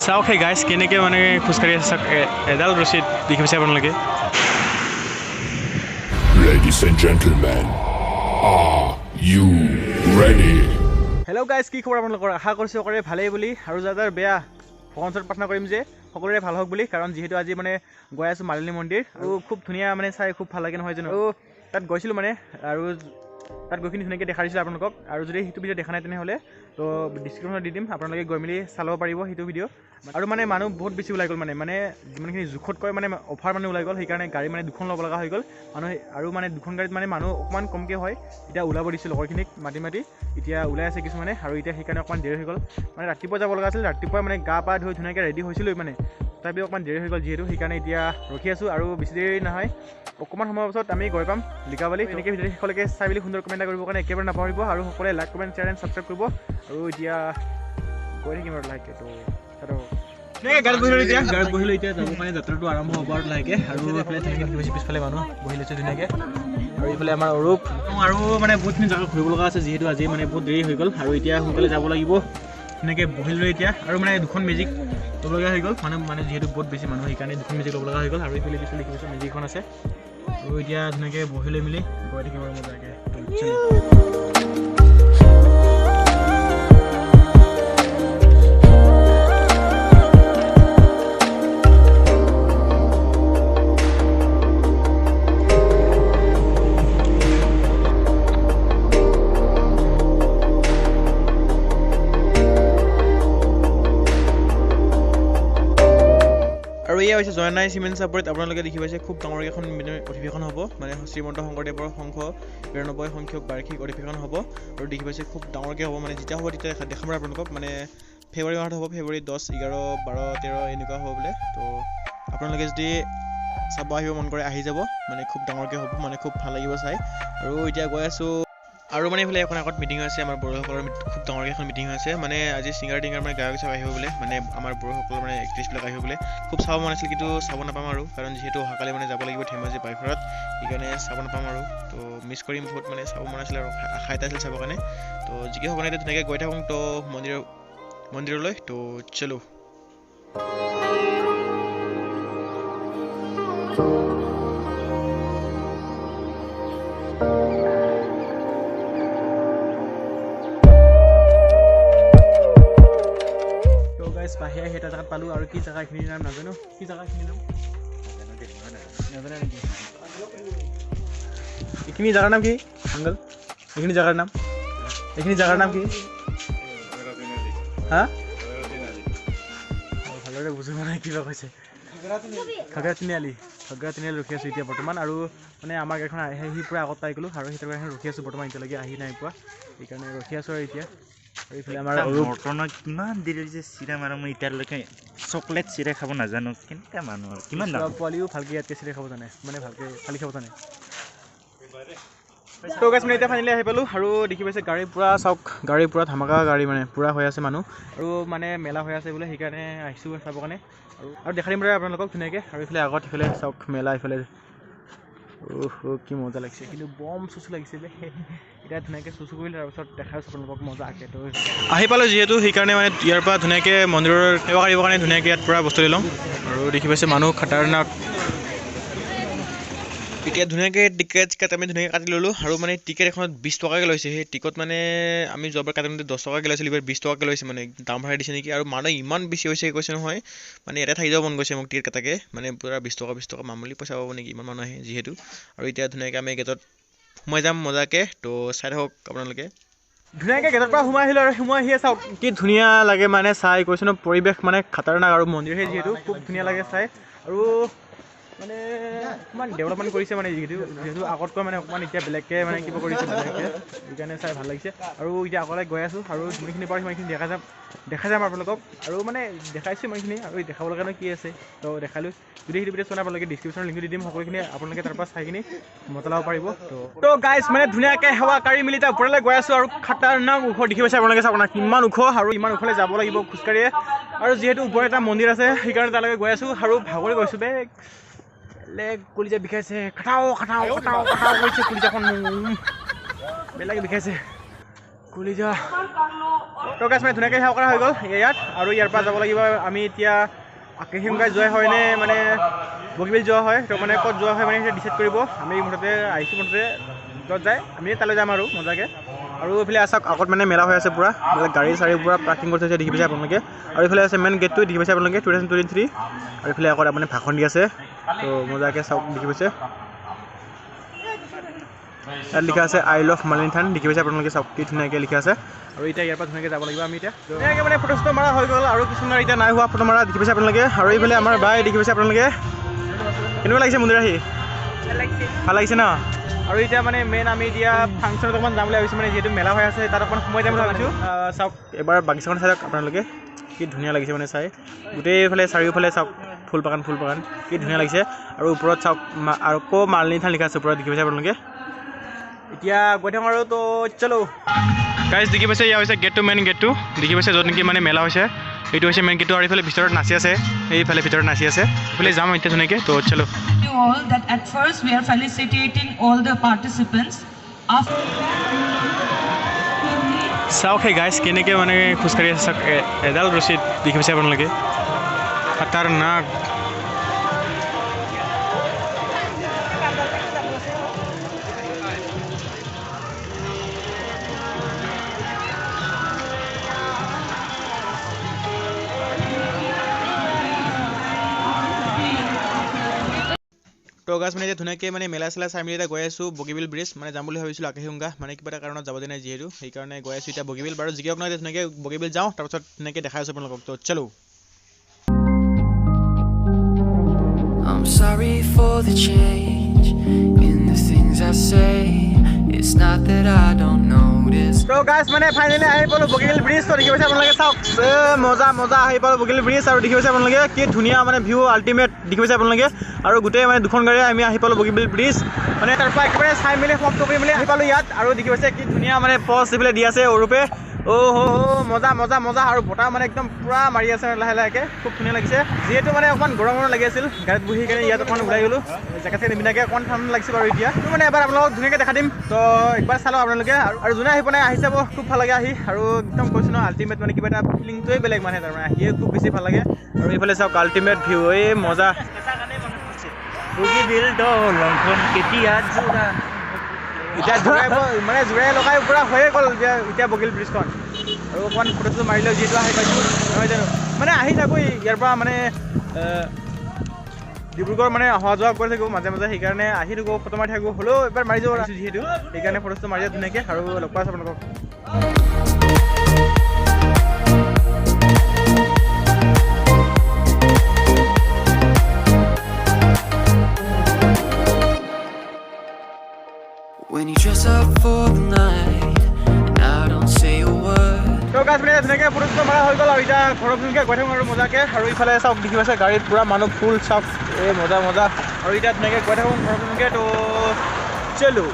চাওক hey guys কেনেকৈ মানে খোজকাঢ়ি আছে চাওক এডাল ৰছীত দেখি পাইছে আপোনালোকে Ladies and gentlemen, are you ready? Hello' guys কি খবৰ আপোনালোকৰ আশা কৰিছোঁ সকলোৰে ভালেই বুলি আৰু যাৰ বেয়া ভগৱানৰ ওচৰত প্ৰাৰ্থনা কৰিম যে সকলোৰে ভাল হওক বুলি কাৰণ যিহেতু আজি মানে গৈ আছোঁ মালিনী মন্দিৰ আৰু খুব ধুনীয়া মানে চাই খুব ভাল লাগে নহয় জানো আৰু তাত গৈছিলোঁ মানে আৰু তাত গৈখিনি ধুনীয়াকৈ দেখাই দিছিলোঁ আপোনালোকক আৰু যদি সেইটো ভিডিঅ' দেখা নাই তেনেহ'লে তো ডিছক্ৰিপশ্যনত দি দিম আপোনালোকে গৈ মেলি চাই ল'ব পাৰিব সেইটো ভিডিঅ' আৰু মানে মানুহ বহুত বেছি ওলাই গ'ল মানে যিমানখিনি জোখতকৈ মানে অফাৰ মানে ওলাই গ'ল সেইকাৰণে গাড়ী মানে দুখন ল'ব লগা হৈ গ'ল মানুহ আৰু মানে দুখন গাড়ীত মানে মানুহ অকণমান কমকৈ হয় এতিয়া ওলাব দিছোঁ লগৰখিনিক মাতি এতিয়া ওলাই আছে কিছুমানে আৰু এতিয়া সেইকাৰণে অকণমান দেৰি হৈ গ'ল মানে ৰাতিপুৱা যাব লগা আছিল ৰাতিপুৱা মানে গা পা ধুই ধুনীয়াকৈ ৰেডি হৈছিলোঁ মানে তথাপিও অকণমান দেৰি হৈ গ'ল যিহেতু সেইকাৰণে এতিয়া ৰখি আছোঁ আৰু বেছি দেৰি নহয় অকণমান সময়ৰ পাছত আমি গৈ পাম লিকাবালি এনেকৈ ভিডিঅ' শেষলৈকে চাই বুলি সুন্দৰ কমেণ্ট কৰিবৰ কাৰণে একেবাৰে নাপাহৰিব আৰু সকলোৱে like comment share and subscribe কৰিব আৰু এতিয়া গৈ থাকিম আৰু লাহেকৈ তো গাড়ীত বহিলোঁ এতিয়া যাব কাৰণে যাত্ৰাটো আৰম্ভ হ'ব আৰু লাহেকৈ আৰু এইফালে ধুনীয়াকৈ বেছি পিছফালে মানুহ বহি লৈছে ধুনীয়াকৈ আৰু এইফালে আমাৰ অৰূপ আৰু মানে বহুতখিনি জেগা ঘূৰিব লগা আছে যিহেতু আজি মানে বহুত দেৰি হৈ গ'ল আৰু এতিয়া সোনকালে যাব লাগিব ধুনীয়াকৈ বহিলোঁ এতিয়া আৰু মানে দুখন মেজিক ল'বলগীয়া হৈ গ'ল মানে যিহেতু বহুত বেছি মানুহ সেইকাৰণে দুখন মেজিক ল'ব লগা হৈ গ'ল আৰু এইফালে পিছফালে লিখি পাইছোঁ মেজিকখন আছে আৰু এতিয়া ধুনীয়াকৈ বহি লৈ মেলি গৈ থাকিম আৰু মজাকৈ আৰু এয়া হৈছে জয়নাই চিমেণ্ট চাপৰিত আপোনালোকে দেখি পাইছে খুব ডাঙৰ এখন অধিৱেশন হ'ব মানে শ্ৰীমন্ত শংকৰদেৱৰ 92 সংখ্যক বাৰ্ষিক অধিৱেশন হ'ব আৰু দেখি পাইছে খুব ডাঙৰকৈ হ'ব মানে যেতিয়া হ'ব তেতিয়া দেখাম আৰু আপোনালোকক মানে ফেব্ৰুৱাৰী মাহত হ'ব ফেব্ৰুৱাৰী 10, 11, 12, 13 এনেকুৱা হ'ব বোলে তো আপোনালোকে যদি চাব আহিব মন কৰে আহি যাব মানে খুব ডাঙৰকৈ হ'ব মানে খুব ভাল লাগিব চাই আৰু এতিয়া গৈ আছোঁ আৰু মানে এইফালে এখন আগত মিটিং হৈ আছে আমাৰ বড়োসকলৰ খুব ডাঙৰকৈ এখন মিটিং হৈ আছে মানে আজি ছিংগাৰ টিংগাৰ মানে গায়ক চায়ক আহিব বোলে মানে আমাৰ বড়োসকলৰ মানে এক্ট্ৰেছবিলাক আহিব বোলে খুব চাব মন আছিল কিন্তু চাব নাপাম আৰু কাৰণ যিহেতু অহাকালি মানে যাব লাগিব ধেমাজি বাইফৰত সেইকাৰণে চাব নাপাম আৰু তো মিছ কৰিম বহুত মানে চাব মন আছিল আৰু আশা এটা আছিল চাবৰ কাৰণে তো যি কি হ'ব নাই ধুনীয়াকৈ গৈ থাকোঁ তো মন্দিৰলৈ তো চলো বাহিৰ আহি এটা জেগাত পালোঁ আৰু কি জেগা এইখিনিৰ নাম নাজানো কি জেগা এইখিনিৰ নাম নাজানে নেকি এইখিনি জেগাৰ নাম কি আংকল এইখিনি জেগাৰ নাম কি হা ভালদৰে বুজিব নাই কিবা কৈছে ঘাগৰা তিনিআলি ৰখি আছোঁ এতিয়া বৰ্তমান আৰু মানে আমাৰ গাড়ীখন আহি পূৰা আগত পাই গ'লোঁ আৰু সেইটো কাৰণে ৰখি আছোঁ বৰ্তমান এতিয়ালৈকে আহি নাই পোৱা সেইকাৰণে ৰখি আছোঁ আৰু এতিয়া আৰু এইফালে আমাৰ মটনত কিমান দেৰি হৈছে চিৰা মাৰা মই এতিয়ালৈকে চকলেট চিৰা খাব নাজানো কেনেকুৱা মানুহ আৰু কিমান পোৱালিও ভালকৈ ইয়াতকৈ চিৰা খাব জানে মানে ভালকৈ খালি খাব জানে তো গাইজ মানে এতিয়া ফাইনেলি আহি পালোঁ আৰু দেখি পাইছে গাড়ী পূৰা চাওক গাড়ী পূৰা ধামাকা গাড়ী মানে পূৰা হৈ আছে মানুহ আৰু মানে মেলা হৈ আছে বোলে সেইকাৰণে আহিছোঁ চাবৰ কাৰণে আৰু দেখাই দিম আপোনালোকক ধুনীয়াকৈ আৰু এইফালে আগত এইফালে চাওক মেলা এইফালে কি মজা লাগিছে কিন্তু বম চুচু লাগিছে যে এতিয়া ধুনীয়াকৈ চুচু কৰিলে তাৰপিছত দেখাই আছোঁ আপোনালোকক মজা আঁকে তো আহি পালোঁ যিহেতু সেইকাৰণে মানে ইয়াৰ পৰা ধুনীয়াকৈ মন্দিৰৰ সেৱা কৰিবৰ কাৰণে ধুনীয়াকৈ ইয়াত পূৰা বস্তু লৈ লওঁ আৰু দেখি পাইছে মানুহ খাতাৰনাক এতিয়া ধুনীয়াকৈ টিকেট আমি ধুনীয়াকৈ কাটি ল'লোঁ আৰু মানে টিকেট এখনত 20 টকাকৈ লৈছে সেই টিকট মানে আমি যোৱাবাৰ কাটোতে 10 টকাকৈ লৈছিলোঁ এইবাৰ 20 টকাকৈ লৈছে মানে দাম ভাড়াই দিছে নেকি আৰু মানুহ ইমান বেছি হৈছে কৈছে নহয় মানে ইয়াতে থাকি যাব মন গৈছে মোক টিকেট কাটাকৈ মানে পূৰা 20 টকা মামুলি পইচা পাব নেকি ইমান মানুহ আহে যিহেতু আৰু এতিয়া ধুনীয়াকৈ আমি গেটত সোমাই যাম মজাকৈ তো চাই থাকক আপোনালোকে ধুনীয়াকৈ গেটৰ পৰা সোমাই আহিলোঁ আৰু সোমাই আহিয়ে চাওক কি ধুনীয়া লাগে মানে চাই কৈছোঁ ন পৰিৱেশ মানে খাতাৰনাক আৰু মন্দিৰহে যিহেতু খুব ধুনীয়া লাগে চাই আৰু মানে অকণমান ডেভেলপমেণ্ট কৰিছে মানে যিহেতু আগতকৈ মানে অকণমান এতিয়া বেলেগকৈ মানে কিবা কৰিছে বেলেগকৈ সেইকাৰণে চাই ভাল লাগিছে আৰু এতিয়া আগলৈ গৈ আছোঁ আৰু যিমানখিনি পাৰোঁ সিমানখিনি দেখাই যাম আপোনালোকক আৰু মানে দেখাইছোঁ ইমানখিনি আৰু দেখাব লগানো কি আছে তো দেখালোঁ যদি সেইটো ভিডিঅ' চোৱা আপোনালোকে ডিছক্ৰিপশ্যনত লিংকটো দি দিম সকলোখিনি আপোনালোকে তাৰপৰা চাই কিনি মজা ল'ব পাৰিব তো গাইজ মানে ধুনীয়াকৈ সেৱা কাঢ়ি মেলি তাৰ ওপৰলৈ গৈ আছোঁ আৰু খাতাৰনাক ওখ দেখি পাইছে আপোনালোকে চাওক আপোনাৰ কিমান ওখ আৰু ইমান ওখলৈ যাব লাগিব খোজকাঢ়িয়ে আৰু যিহেতু ওপৰত এটা মন্দিৰ আছে সেইকাৰণে তালৈকে গৈ আছোঁ আৰু ভাগৰি গৈছোঁ বে কলিজা বিষাইছে খাটাও কৰিছে কলিজাখন বেলেগে বিষাইছে কলিজা তো গাইছ মানে ধুনীয়াকৈ সেৱা কৰা হৈ গ'ল ইয়াত আৰু ইয়াৰ পৰা যাব লাগিব আমি এতিয়া আকাশীগংগাই যোৱা হয়নে মানে বগীবিল যোৱা হয় তো মানে ক'ত যোৱা হয় মানে সেইটো ডিচাইড কৰিব আমি মুঠতে আহিছোঁ মুঠতে য'ত যায় আমি তালৈ যাম আৰু মজাকৈ আৰু এইফালে আছে আগত মানে মেলা হৈ আছে পূৰা গাড়ী চাড়ী পূৰা পাৰ্কিং কৰি থৈছে দেখি পাইছে আপোনালোকে আৰু এইফালে আছে মেইন গেটটো দেখি পাইছে আপোনালোকে 2023 আৰু এইফালে আগত মানে ভাষণ দি আছে তো মজাকৈ চাওক দেখি পাইছে ইয়াত লিখা আছে আই লভ মালিনী থান দেখি পাইছে আপোনালোকে চাওক কি ধুনীয়াকৈ লিখা আছে আৰু এতিয়া ইয়াৰ পৰা ধুনীয়াকৈ যাব লাগিব আমি এতিয়া ধুনীয়াকৈ মানে ফটো চটো মাৰা হৈ গ'ল আৰু কিছুমান এতিয়া নাই হোৱা ফটো মাৰা দেখি পাইছে আপোনালোকে আৰু এইফালে আমাৰ বাই দেখি পাইছে আপোনালোকে কেনেকুৱা লাগিছে মন্দিৰ আহি ভাল লাগিছে ন আৰু এতিয়া মানে মেইন আমি এতিয়া ফাংচনত অকণমান যাম বুলি ভাবিছোঁ মানে যিহেতু মেলা হৈ আছে তাত অকণমান সময় যাম বুলি ভাবিছোঁ চাওক এবাৰ বাগিচাখন চাওক আপোনালোকে কি ধুনীয়া লাগিছে মানে চাই গোটেইফালে চাৰিওফালে চাওক ফুল বাগান কি ধুনীয়া লাগিছে আৰু ওপৰত চাওক আৰু আকৌ মালিনী থান লিখা আছে ওপৰত দেখি পাইছে আপোনালোকে এতিয়া গৈ থাকোঁ আৰু তো চলো গাইজ দেখি পাইছে এয়া হৈছে গেটটো মেইন গেটটো দেখি পাইছে য'ত নেকি মানে মেলা হৈছে এইটো হৈছে মেইন গেটটো আৰু এইফালে ভিতৰত নাচি আছে এইফালে ভিতৰত নাচি আছে এইফালে যাম এতিয়া ধুনীয়াকৈ তো চলো all that at first we are felicitating all the participants after চাওক সেই গাইজ কেনেকৈ মানে খোজকাঢ়ি আছে চাওক এডাল ৰছীত দেখি পাইছে আপোনালোকে খাতাৰনাক তো গাছ মানে এতিয়া ধুনীয়াকৈ মানে মেলা চেলা চাই মেলি এতিয়া গৈ আছোঁ বগীবিল ব্ৰিজ মানে যাম বুলি ভাবিছিলোঁ আকাশীগংগা মানে কিবা এটা কাৰণত যাব দিয়া নাই যিহেতু সেইকাৰণে গৈ আছোঁ এতিয়া বগীবিল বাৰু যিকি হওক নহয় এতিয়া ধুনীয়াকৈ বগীবিল যাওঁ তাৰপিছত ধুনীয়াকৈ দেখাই আছোঁ আপোনালোকক তো চলো I'm sorry for the change in the things I say. It's not that I don't notice. তো গাছ মানে ফাইনেলি আহি পালোঁ বগীবিল ব্ৰিজ তো দেখি পাইছে আপোনালোকে চাওক মজা আহি পালোঁ বগীবিল ব্ৰিজ আৰু দেখি পাইছে আপোনালোকে কি ধুনীয়া মানে ভিউ আল্টিমেট দেখি পাইছে আপোনালোকে আৰু গোটেই মানে দুখন গাড়ী আমি আহি পালোঁ বগীবিল ব্ৰিজ মানে তাৰ পৰা একেবাৰে চাই মেলি সমাপ্ত কৰি মেলি আহি পালোঁ ইয়াত আৰু দেখি পাইছে কি ধুনীয়া মানে পজ এইফালে দি আছে অৰূপে মজা আৰু বতাহ মানে একদম পুৰা মাৰি আছে লাহে লাহেকৈ খুব ধুনীয়া লাগিছে যিহেতু মানে অকণমান গৰম লাগি আছিল গাড়ীত বহি কিনে ইয়াত অকণমান ওলাই গ'লোঁ জেকেট নিপিন্ধাকৈ অকণমান ঠাণ্ডা লাগিছে বাৰু এতিয়া মানে এবাৰ আপোনালোকক ধুনীয়াকৈ দেখা দিম তো একবাৰ চালোঁ আপোনালোকে আৰু যোনে আহি পেলাই আহি চাব খুব ভাল লাগে আহি আৰু একদম কৈছোঁ ন আল্টিমেট মানে কিবা এটা ফিলিংটোৱে বেলেগ মানে তাৰমানে আহিয়ে খুব বেছি ভাল লাগে আৰু এইফালে চাওক আল্টিমেট ভিউ মজা বগীবিল দলংখন কেতিয়া যোৰা এতিয়া মানে জোৰাই লগাই পূৰা হৈয়ে গ'ল এতিয়া বগীবিল ব্ৰিজখন আৰু অকণমান ফটো চটো মাৰিলেও যিহেতু আহি পাইছোঁ নহয় জানো মানে আহি থাকোঁ ইয়াৰ পৰা মানে ডিব্ৰুগড় মানে অহা যোৱা কৰি থাকোঁ মাজে মাজে সেইকাৰণে আহি থাকোঁ ফটো মাৰি থাকোঁ হ'লেও এবাৰ মাৰি যাব পাৰিছোঁ যিহেতু সেইকাৰণে ফটো চটো মাৰি যাওঁ ধুনীয়াকৈ আৰু লগ পাই আছোঁ আপোনালোকক When you dress up for the night, and I don't say a word. তো গাছ মানে ধুনীয়াকৈ ফটো চটো মাৰা হৈ গ'ল আৰু এতিয়া ঘৰৰ ধুনীয়াকৈ গৈ থাকোঁ আৰু মজাকৈ আৰু ইফালে চাওক দেখি পাইছে গাড়ীত পূৰা মানুহ ফুল চাওক মজা আৰু এতিয়া ধুনীয়াকৈ গৈ থাকোঁ ঘৰৰ ধুনীয়াকৈ তো চলো